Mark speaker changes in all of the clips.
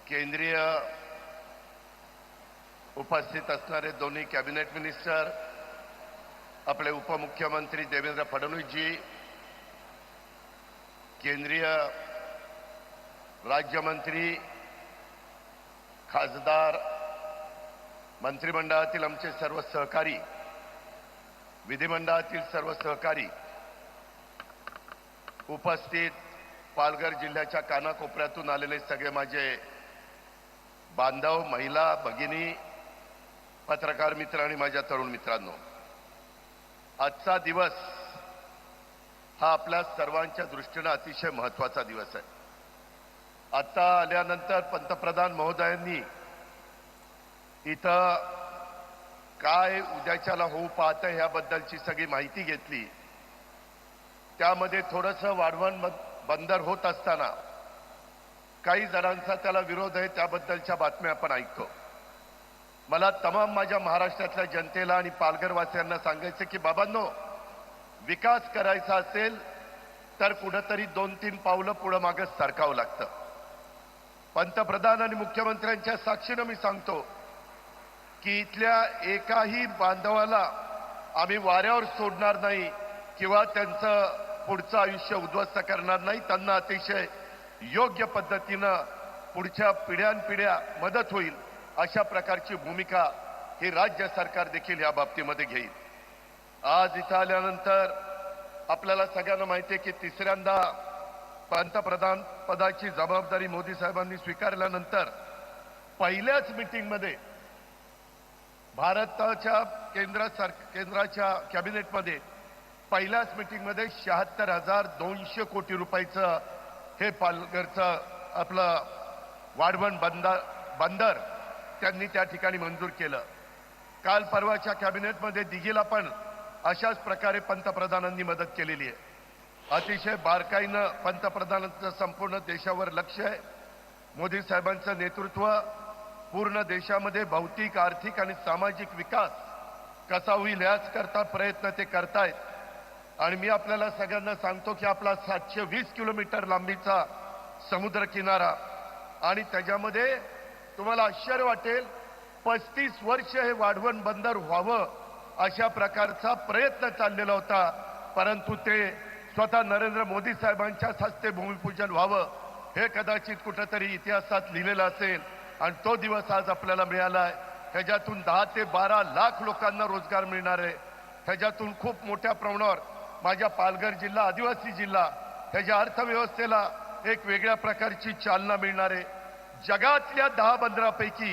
Speaker 1: केंद्रीय उपस्थित असणारे दोन्ही कॅबिनेट मिनिस्टर, आपले उपमुख्यमंत्री देवेंद्र फडणवीस जी, केंद्रीय राज्यमंत्री, खासदार, मंत्रिमंडळातील आमचे सर्व सहकारी, विधिमंडळातील सर्व सहकारी, उपस्थित पालघर जिल्ह्याच्या कानाकोपऱ्यातून आलेले सगळे माझे बांधव, महिला, भगिनी, पत्रकार मित्र आणि माझ्या तरुण मित्रांनो, आजचा दिवस हा आपल्या सर्वांच्या दृष्टीने अतिशय महत्त्वाचा दिवस आहे. आता आल्यानंतर पंतप्रधान महोदयांनी इथं काय उद्याच्याला होऊ पाहतं याबद्दलची सगळी माहिती घेतली. त्यामध्ये थोडंसं वाढवण बंदर होत असताना काही जणांचा त्याला विरोध आहे, त्याबद्दलच्या बातम्या आपण ऐकतो. मला तमाम माझ्या महाराष्ट्रातल्या जनतेला आणि पालघरवासियांना सांगायचं की बाबांनो, विकास करायचा असेल तर कुठंतरी 2-3 पावलं पुढं मागं सरकावं लागतं. पंतप्रधान आणि मुख्यमंत्र्यांच्या साक्षीनं मी सांगतो की इथल्या एकाही बांधवाला आम्ही वाऱ्यावर सोडणार नाही किंवा त्यांचं पुढचं आयुष्य उद्ध्वस्त करणार नाही. त्यांना अतिशय योग्य पद्धतीनं पुढच्या पिढ्यानपिढ्या मदत होईल अशा प्रकारची भूमिका ही राज्य सरकार देखील या बाबतीमध्ये घेईल. आज इथं आल्यानंतर आपल्याला सगळ्यांना माहिती आहे की तिसऱ्यांदा पंतप्रधान पदाची जबाबदारी मोदी साहेबांनी स्वीकारल्यानंतर पहिल्याच मीटिंगमध्ये भारताच्या केंद्राच्या कॅबिनेटमध्ये पहिल्याच मीटिंगमध्ये 76,200 कोटी रुपयाचं हे पालघरचं आपलं वाढवण बंदर त्यांनी त्या ठिकाणी मंजूर केलं. काल परवाच्या कॅबिनेटमध्ये दिघीला पण अशाच प्रकारे पंतप्रधानांनी मदत केलेली आहे. अतिशय बारकाईनं पंतप्रधानांचं संपूर्ण देशावर लक्ष आहे. मोदी साहेबांचं नेतृत्व पूर्ण देशामध्ये भौतिक, आर्थिक आणि सामाजिक विकास कसा होईल याच करता प्रयत्न ते करतायत. आणि मी आपल्याला सगळ्यांना सांगतो की आपला 720 किलोमीटर लांबीचा समुद्र किनारा आणि त्याच्यामध्ये तुम्हाला आश्चर्य वाटेल 35 वर्ष हे वाढवण बंदर व्हावं अशा प्रकारचा प्रयत्न चाललेला होता. परंतु ते स्वतः नरेंद्र मोदी साहेबांच्या हस्ते भूमिपूजन व्हावं हे कदाचित कुठेतरी इतिहासात लिहिलेलं असेल आणि तो दिवस आज आपल्याला मिळालाय. ह्याच्यातून 10 ते 12 लाख लोकांना रोजगार मिळणार आहे. ह्याच्यातून खूप मोठ्या प्रमाणावर माझ्या पालघर जिल्हा, आदिवासी जिल्हा, ह्याच्या अर्थव्यवस्थेला एक वेगळ्या प्रकारची चालना मिळणार आहे. जगातल्या 10 बंदरापैकी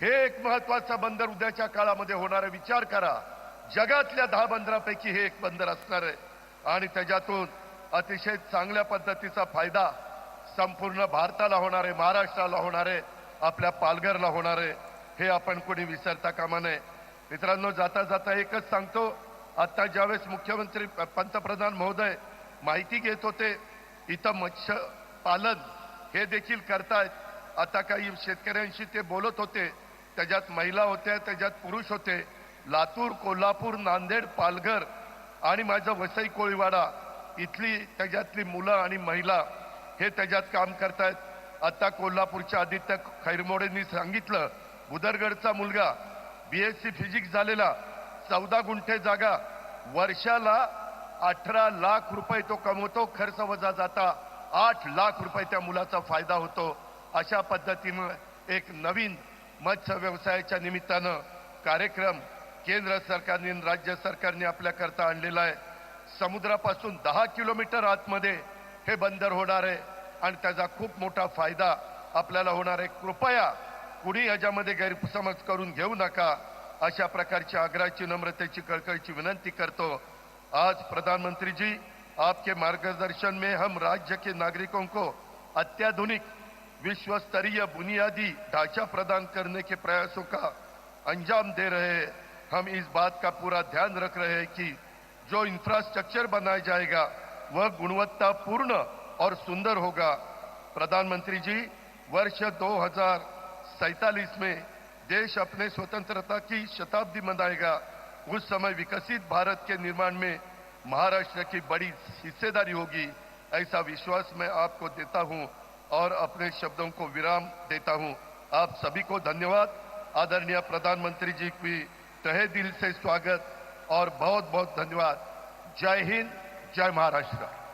Speaker 1: हे एक महत्वाचं बंदर उद्याच्या काळामध्ये होणार आहे. विचार करा, जगातल्या 10 बंदरापैकी हे एक बंदर असणार आहे आणि त्याच्यातून अतिशय चांगल्या पद्धतीचा फायदा संपूर्ण भारताला होणार आहे, महाराष्ट्राला होणार आहे, आपल्या पालघरला होणार आहे. हे आपण कोणी विसरता कामा नये. मित्रांनो, जाता जाता एकच सांगतो, आता ज्यावेळेस मुख्यमंत्री पंतप्रधान महोदय माहिती घेत होते, इथं मत्स्य पालन हे देखील करतायत. आता काही शेतकऱ्यांशी ते बोलत होते, त्याच्यात महिला होत्या, त्याच्यात पुरुष होते. लातूर, कोल्हापूर, नांदेड, पालघर आणि माझं वसई कोळीवाडा इथली त्याच्यातली मुलं आणि महिला हे त्याच्यात काम करतायत. आता कोल्हापूरच्या आदित्य खैरमोडेंनी सांगितलं, बुदरगडचा मुलगा BSc फिजिक्स झालेला, 14 गुंठे जागा, वर्षाला 18 लाख रुपये तो कमवतो. खर्च वजा जाता 8 लाख रुपये त्या मुलाचा फायदा होतो. अशा पद्धतीनं एक नवीन मत्स्य व्यवसायाच्या निमित्तानं कार्यक्रम केंद्र सरकारने आणि राज्य सरकारने आपल्याकरता आणलेला आहे. समुद्रापासून 10 किलोमीटर आतमध्ये हे बंदर होणार आहे आणि त्याचा खूप मोठा फायदा आपल्याला होणार आहे. कृपया कुणी याच्यामध्ये गैरसमज करून घेऊ नका, अशा प्रकारची आग्रहाची, नम्रतेची, कळकळीची विनंती करतो. आज प्रधानमंत्री जी, आपके मार्गदर्शन में हम राज्य के नागरिकों को अत्याधुनिक विश्व स्तरीय बुनियादी ढांचा प्रदान करने के प्रयासों का अंजाम दे रहे हैं. हम इस बात का पूरा ध्यान रख रहे हैं कि जो इंफ्रास्ट्रक्चर बनाया जाएगा वह गुणवत्तापूर्ण और सुंदर होगा. प्रधानमंत्री जी, वर्ष 2047 में देश अपने स्वतंत्रता की शताब्दी मनाएगा. उस समय विकसित भारत के निर्माण में महाराष्ट्र की बड़ी हिस्सेदारी होगी. ऐसा विश्वास मैं आपको देता हूं. और अपने शब्दों को विराम देता हूं। आप सभी को धन्यवाद। आदरणीय प्रधानमंत्री जी की तहे दिल से स्वागत और बहुत बहुत धन्यवाद। जय हिंद, जय महाराष्ट्र।